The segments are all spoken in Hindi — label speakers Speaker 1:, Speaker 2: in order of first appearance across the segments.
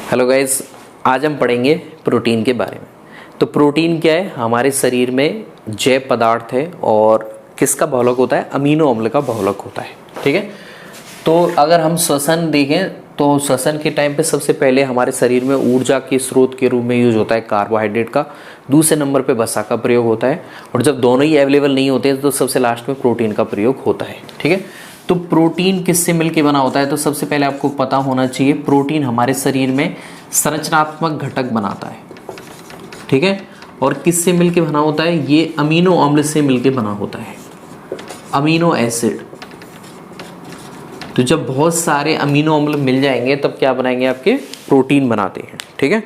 Speaker 1: हेलो गाइस, आज हम पढ़ेंगे प्रोटीन के बारे में। तो प्रोटीन क्या है? हमारे शरीर में जैव पदार्थ है और किसका बहुलक होता है? अमीनो अम्ल का बहुलक होता है। ठीक है, तो अगर हम श्वसन देखें तो श्वसन के टाइम पे सबसे पहले हमारे शरीर में ऊर्जा के स्रोत के रूप में यूज होता है कार्बोहाइड्रेट का, दूसरे नंबर पे वसा का प्रयोग होता है, और जब दोनों ही अवेलेबल नहीं होते हैं तो सबसे लास्ट में प्रोटीन का प्रयोग होता है। ठीक है, तो प्रोटीन किससे मिलके बना होता है? तो सबसे पहले आपको पता होना चाहिए प्रोटीन हमारे शरीर में संरचनात्मक घटक बनाता है। ठीक है, और किससे मिलके बना होता है? ये अमीनो अम्ल से मिलके बना होता है, अमीनो एसिड। तो जब बहुत सारे अमीनो अम्ल मिल जाएंगे तब क्या बनाएंगे? आपके प्रोटीन बनाते हैं। ठीक है,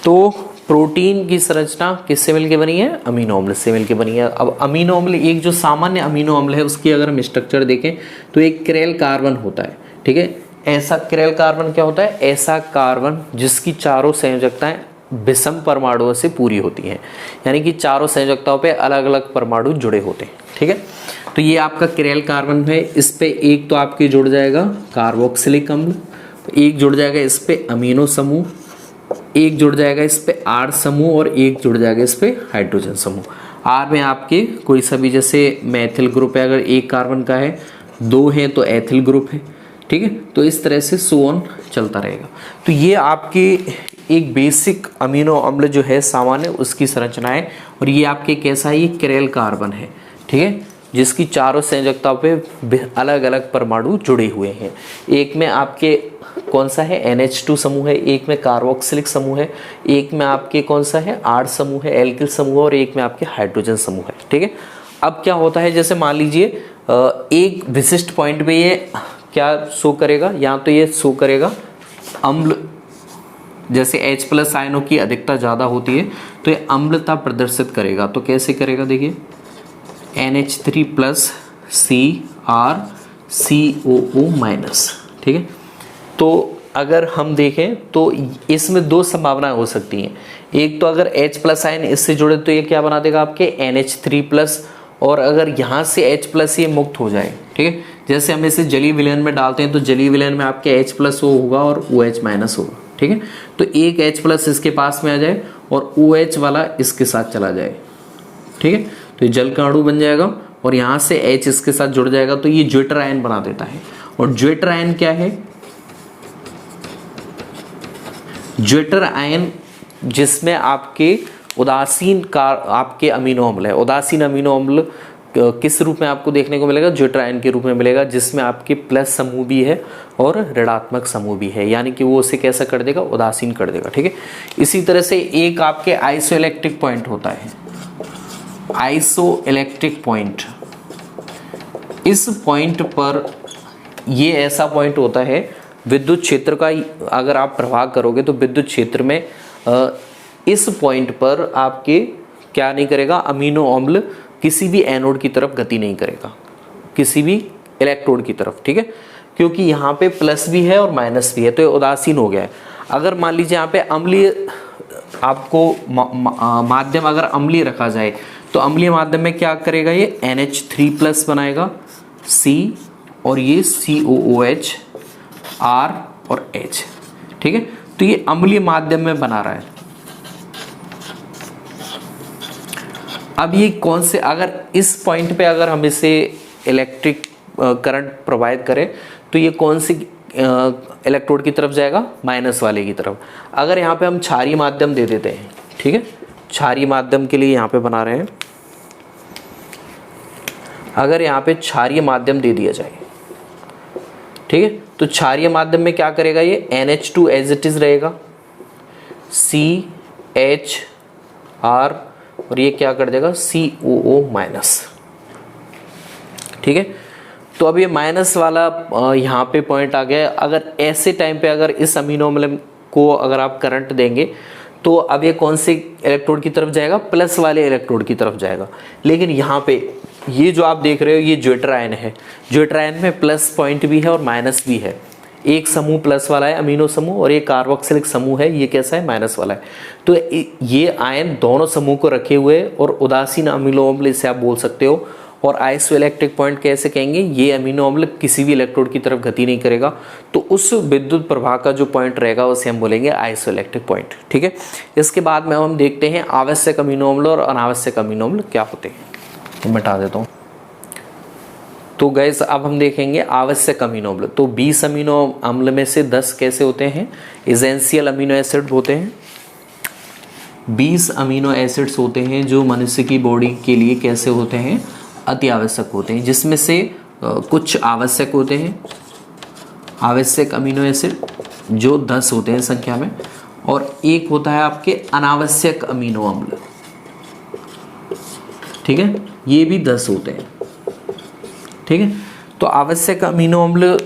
Speaker 1: तो प्रोटीन की संरचना किससे मिलके बनी है? अमीनो अम्ल से मिलके बनी है। अब अमीनो अम्ल, एक जो सामान्य अमीनो अम्ल है उसकी अगर हम स्ट्रक्चर देखें तो एक किरेल कार्बन होता है। ठीक है, ऐसा किरेल कार्बन क्या होता है? ऐसा कार्बन जिसकी चारों संयोजकताएं विषम परमाणुओं से पूरी होती हैं, यानी कि चारों संयोजकताओं पे अलग अलग परमाणु जुड़े होते हैं। ठीक है, तो ये आपका किरेल कार्बन है। इस पे एक तो आपके जुड़ जाएगा कार्बोक्सिलिक अम्ल, एक जुड़ जाएगा इस पे अमीनो समूह, एक जुड़ जाएगा इस पे आर समूह, और एक जुड़ जाएगा इस पे हाइड्रोजन समूह। आर में आपके कोई सभी, जैसे मैथिल ग्रुप है, अगर एक कार्बन का है, दो है तो एथिल ग्रुप है। ठीक है, तो इस तरह से सो ऑन चलता रहेगा। तो ये आपके एक बेसिक अमीनो अम्ल जो है सामान्य, उसकी संरचना है। और ये आपके कैसा है? ये किरेल कार्बन है। ठीक है, जिसकी चारों संयोजकताओं पे अलग अलग परमाणु जुड़े हुए हैं। एक में आपके कौन सा है? NH2 समूह है, एक में कार्बोक्सिलिक समूह है, एक में आपके कौन सा है? R समूह है, एल्किल समूह, और एक में आपके हाइड्रोजन समूह है। ठीक है, अब क्या होता है, जैसे मान लीजिए एक विशिष्ट पॉइंट पे ये क्या शो करेगा? या तो ये शो करेगा अम्ल, जैसे H+ आयनों की अधिकता ज़्यादा होती है तो ये अम्लता प्रदर्शित करेगा। तो कैसे करेगा? देखिए NH3+ CrCOO-। ठीक है, तो अगर हम देखें तो इसमें दो संभावनाएं हो सकती हैं। एक तो अगर H+ आयन इससे जुड़े तो ये क्या बना देगा? आपके NH3+, और अगर यहाँ से H+ ये मुक्त हो जाए। ठीक है, जैसे हम इसे जलीय विलयन में डालते हैं तो जलीय विलयन में आपके H+ होगा और OH- होगा। ठीक है, तो एक H+ इसके पास में आ जाए और OH वाला इसके साथ चला जाए। ठीक है, तो ये जल का अणु बन जाएगा और यहाँ से H इसके साथ जुड़ जाएगा तो ये ज्वेटर आयन बना देता है। और ज्वेटर आयन क्या है? ज्वेटर आयन जिसमें आपके उदासीन आपके अमीनो अम्ल है। उदासीन अमीनो अम्ल किस रूप में आपको देखने को मिलेगा? ज्वेटर आयन के रूप में मिलेगा, जिसमें आपके प्लस समूह भी है और ऋणात्मक समूह भी है, यानी कि वो उसे कैसा कर देगा? उदासीन कर देगा। ठीक है, इसी तरह से एक आपके आइसोइलेक्ट्रिक पॉइंट होता है, आइसोइलेक्ट्रिक पॉइंट। इस पॉइंट पर, ये ऐसा पॉइंट होता है विद्युत क्षेत्र का, अगर आप प्रवाह करोगे तो विद्युत क्षेत्र में इस पॉइंट पर आपके क्या नहीं करेगा? अमीनो अम्ल किसी भी एनोड की तरफ गति नहीं करेगा, किसी भी इलेक्ट्रोड की तरफ। ठीक है, क्योंकि यहाँ पे प्लस भी है और माइनस भी है, तो ये उदासीन हो गया है। अगर मान लीजिए यहाँ पे अम्लीय आपको माध्यम अगर अम्लीय रखा जाए तो अम्लीय माध्यम में क्या करेगा? ये NH3+ बनाएगा, C, और ये COOH, R और H। ठीक है, तो ये अम्लीय माध्यम में बना रहा है। अब ये कौन से, अगर इस पॉइंट पे अगर हम इसे इलेक्ट्रिक करंट प्रोवाइड करें तो ये कौन सी इलेक्ट्रोड की तरफ जाएगा? माइनस वाले की तरफ। अगर यहाँ पे हम क्षारीय माध्यम दे देते हैं, ठीक है, क्षारीय माध्यम के लिए यहाँ पे बना रहे हैं, अगर यहाँ पे क्षारीय माध्यम दे दिया जाए, ठीक है, तो क्षारीय माध्यम में क्या करेगा? ये NH2 एज इट इज रहेगा, CHR, और ये क्या कर देगा? COO-। ठीक है, तो अब ये माइनस वाला यहाँ पे पॉइंट आ गया। अगर ऐसे टाइम पे अगर इस अमीनो अम्ल को अगर आप करंट देंगे तो अब ये कौन से इलेक्ट्रोड की तरफ जाएगा? प्लस वाले इलेक्ट्रोड की तरफ जाएगा। लेकिन यहाँ पे ये जो आप देख रहे हो ये ज्वेटर आयन है। ज्वेटर आयन में प्लस पॉइंट भी है और माइनस भी है। एक समूह प्लस वाला है अमीनो समूह, और एक कार्बोक्सिलिक समूह है, ये कैसा है? माइनस वाला है। तो ये आयन दोनों समूह को रखे हुए और उदासीन अमीनो अम्ल इसे आप बोल सकते हो। और आइसोइलेक्ट्रिक पॉइंट कैसे कहेंगे, ये अमीनो अम्ल किसी भी इलेक्ट्रोड की तरफ गति नहीं करेगा, तो उस विद्युत प्रवाह का जो पॉइंट रहेगा उसे हम बोलेंगे आइसोइलेक्ट्रिक पॉइंट। ठीक है, इसके बाद में हम देखते हैं आवश्यक अमीनो अम्ल और अनावश्यक अमीनो अम्ल क्या होते हैं। तो मिटा देता हूँ। तो गाइस अब हम देखेंगे आवश्यक अमीनो अम्ल। तो 20 अमीनो अम्ल में से 10 कैसे होते हैं, एसेंशियल अमीनो एसिड होते हैं। 20 अमीनो एसिड्स होते हैं जो मनुष्य की बॉडी के लिए कैसे होते हैं, अति आवश्यक होते हैं, जिसमें से कुछ आवश्यक होते हैं, आवश्यक अमीनो एसिड जो 10 होते हैं संख्या में, और एक होता है आपके अनावश्यक अमीनो अम्ल। ठीक है, ये भी 10 होते हैं। ठीक है, तो आवश्यक अमीनो अम्ल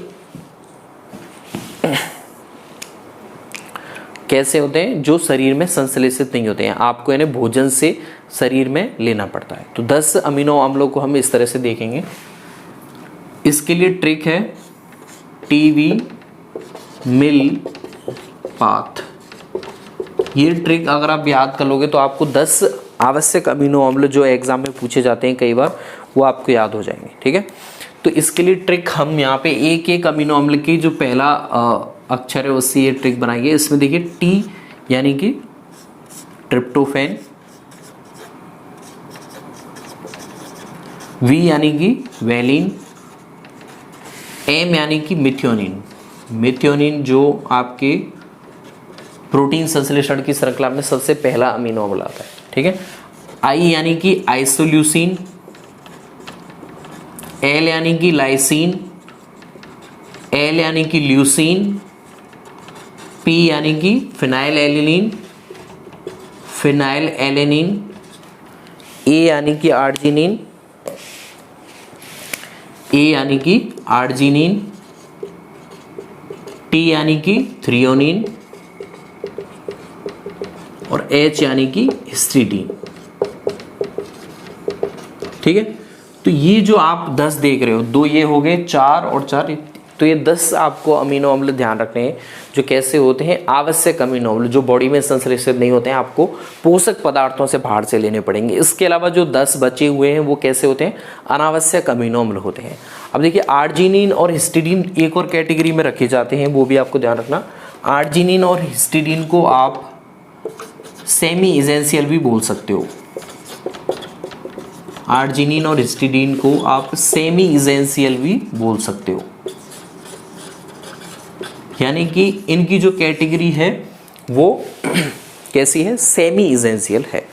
Speaker 1: कैसे होते हैं, जो शरीर में संश्लेषित नहीं होते हैं, आपको इन्हें भोजन से शरीर में लेना पड़ता है। तो 10 अमीनो अम्लों को हम इस तरह से देखेंगे। इसके लिए ट्रिक है टीवी मिल पाथ। ये ट्रिक अगर आप याद कर लोगे तो आपको 10 आवश्यक अमीनो अम्ल जो एग्जाम में पूछे जाते हैं कई बार, वो आपको याद हो जाएंगे। ठीक है, तो इसके लिए ट्रिक हम यहाँ पे एक एक अमीनो अम्ल की जो पहला अक्षर है उससे ये ट्रिक बनाएंगे। इसमें देखिए टी यानी कि ट्रिप्टोफैन, वी यानी कि वैलिन, एम यानी कि मिथ्योनिन। मिथ्योनिन जो आपके प्रोटीन संश्लेषण की श्रृंखला में सबसे पहला अमीनो अम्ल आता है। ठीक है, आई यानी कि आइसोल्यूसिन, एल यानी कि लाइसिन, एल यानी कि ल्यूसिन, पी यानी कि फिनाइल एलिनिन, फिनाइल एलेनिन, ए यानी कि आर्जिनिन, ए यानी कि आर्जिनिन, टी यानी कि थ्रियोनिन, और एच यानी कि हिस्टीडीन। ठीक है, तो ये जो आप 10 देख रहे हो, 2 ये हो गए, 4 और 4, तो ये 10 आपको अमीनो अम्ल ध्यान रखने हैं जो कैसे होते हैं, आवश्यक अमीनो अम्ल जो बॉडी में संश्लेषित नहीं होते हैं, आपको पोषक पदार्थों से बाहर से लेने पड़ेंगे। इसके अलावा जो 10 बचे हुए हैं वो कैसे होते हैं, अनावश्यक अमीनो अम्ल होते हैं। अब देखिए आर्जिनिन और हिस्टीडीन एक और कैटेगरी में रखे जाते हैं, वो भी आपको ध्यान रखना। आर्जिनिन और हिस्टीडीन को आप सेमी इजेंशियल भी बोल सकते हो। आर्जिनिन और हिस्टीडीन को आप सेमी इजेंशियल भी बोल सकते हो, यानी कि इनकी जो कैटेगरी है वो कैसी है, सेमी इजेंशियल है।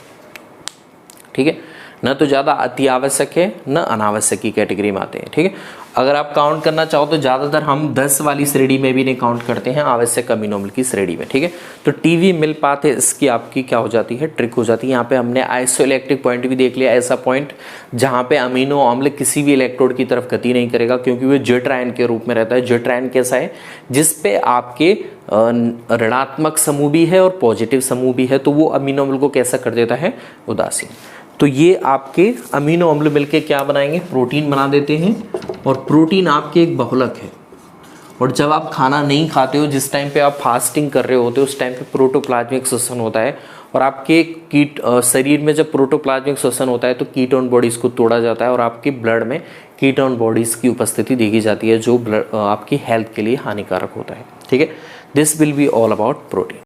Speaker 1: ठीक है, न तो ज़्यादा अति आवश्यक है न अनावश्यक की कैटेगरी में आते हैं। ठीक है, अगर आप काउंट करना चाहो तो ज़्यादातर हम 10 वाली श्रेणी में भी नहीं काउंट करते हैं, आवश्यक अमीनो अम्ल की श्रेणी में। ठीक है, तो टीवी मिल पाते इसकी आपकी क्या हो जाती है, ट्रिक हो जाती है। यहाँ पे हमने आइसोइलेक्ट्रिक पॉइंट भी देख लिया, ऐसा पॉइंट जहाँ पे अमीनो अम्ल किसी भी इलेक्ट्रोड की तरफ गति नहीं करेगा, क्योंकि वो जेट आयन के रूप में रहता है। जेट आयन कैसा है, जिसपे आपके ऋणात्मक समूह भी है और पॉजिटिव समूह भी है, तो वो अमीनो अम्ल को कैसा कर देता है, उदासीन। तो ये आपके अमीनो अम्ल मिलके क्या बनाएंगे, प्रोटीन बना देते हैं, और प्रोटीन आपके एक बहुलक है। और जब आप खाना नहीं खाते हो, जिस टाइम पे आप फास्टिंग कर रहे होते हो, उस टाइम पे प्रोटोप्लाज्मिक श्वसन होता है, और आपके शरीर में जब प्रोटोप्लाज्मिक श्वसन होता है तो कीटोन बॉडीज को तोड़ा जाता है, और आपके ब्लड में कीटोन बॉडीज की उपस्थिति देखी जाती है, जो आपकी हेल्थ के लिए हानिकारक होता है। ठीक है, this will be all about protein.